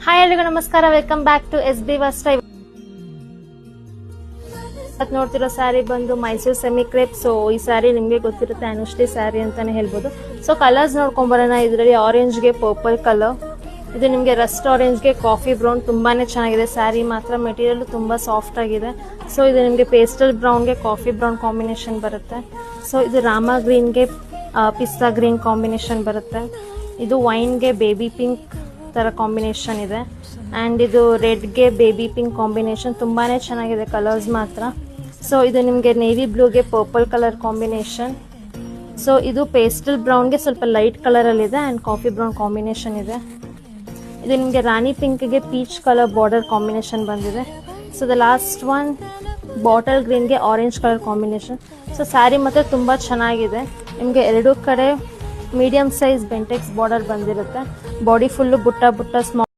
Hi ಎಲ್ರಿಗೂ ನಮಸ್ಕಾರ, welcome back to S B Vastra. ಇವತ್ತು ನೋಡ್ತಿರೋ ಸ್ಯಾರಿ ಬಂದು ಮೈಸೂರು ಸೆಮಿ ಕ್ರೇಪ್. ಸೊ ಈ ಸ್ಯಾರಿ ನಿಮಗೆ ಗೊತ್ತಿರುತ್ತೆ, ಅನುಶ್ರೀ ಸ್ಯಾರಿ ಅಂತಾನೆ ಹೇಳ್ಬೋದು. ಸೊ ಕಲರ್ಸ್ ನೋಡ್ಕೊಂಬರೋಣ. ಇದರಲ್ಲಿ ಆರೆಂಜ್ಗೆ ಪರ್ಪಲ್ ಕಲರ್, ಇದು ನಿಮಗೆ ರಸ್ಟ್ ಆರೆಂಜ್ಗೆ ಕಾಫಿ ಬ್ರೌನ್. ತುಂಬಾನೇ ಚೆನ್ನಾಗಿದೆ ಸ್ಯಾರಿ ಮಾತ್ರ, ಮೆಟೀರಿಯಲ್ ತುಂಬಾ ಸಾಫ್ಟ್ ಆಗಿದೆ. ಸೊ ಇದು ನಿಮಗೆ ಪೇಸ್ಟಲ್ ಬ್ರೌನ್ಗೆ ಕಾಫಿ ಬ್ರೌನ್ ಕಾಂಬಿನೇಷನ್ ಬರುತ್ತೆ. ಸೊ ಇದು ರಾಮಾ ಗ್ರೀನ್ಗೆ ಪಿಸ್ತಾ ಗ್ರೀನ್ ಕಾಂಬಿನೇಷನ್ ಬರುತ್ತೆ. ಇದು ವೈನ್ಗೆ ಬೇಬಿ ಪಿಂಕ್ ತರ ಕಾಂಬಿನೇಷನ್ ಇದೆ. ಆ್ಯಂಡ್ ಇದು ರೆಡ್ಗೆ ಬೇಬಿ ಪಿಂಕ್ ಕಾಂಬಿನೇಷನ್. ತುಂಬಾನೇ ಚೆನ್ನಾಗಿದೆ ಕಲರ್ಸ್ ಮಾತ್ರ. ಸೊ ಇದು ನಿಮಗೆ ನೇವಿ ಬ್ಲೂಗೆ ಪರ್ಪಲ್ ಕಲರ್ ಕಾಂಬಿನೇಷನ್. ಸೊ ಇದು ಪೇಸ್ಟಲ್ ಬ್ರೌನ್ಗೆ ಸ್ವಲ್ಪ ಲೈಟ್ ಕಲರಲ್ಲಿದೆ ಆ್ಯಂಡ್ ಕಾಫಿ ಬ್ರೌನ್ ಕಾಂಬಿನೇಷನ್ ಇದೆ. ಇದು ನಿಮಗೆ ರಾಣಿ ಪಿಂಕ್ಗೆ ಪೀಚ್ ಕಲರ್ ಬಾರ್ಡರ್ ಕಾಂಬಿನೇಷನ್ ಬಂದಿದೆ. So the last one bottle ಗ್ರೀನ್ಗೆ orange colour combination. So sari ಮಾತ್ರ ತುಂಬ ಚೆನ್ನಾಗಿದೆ. ನಿಮಗೆ ಎರಡೂ ಕಡೆ ಮೀಡಿಯಂ ಸೈಜ್ ಬೆಂಟೆಕ್ಸ್ ಬಾರ್ಡರ್ ಬಂದಿರುತ್ತೆ. ಬಾಡಿ ಫುಲ್ಲು ಬುಟ್ಟ ಬುಟ್ಟ ಸ್ಮಾಲ್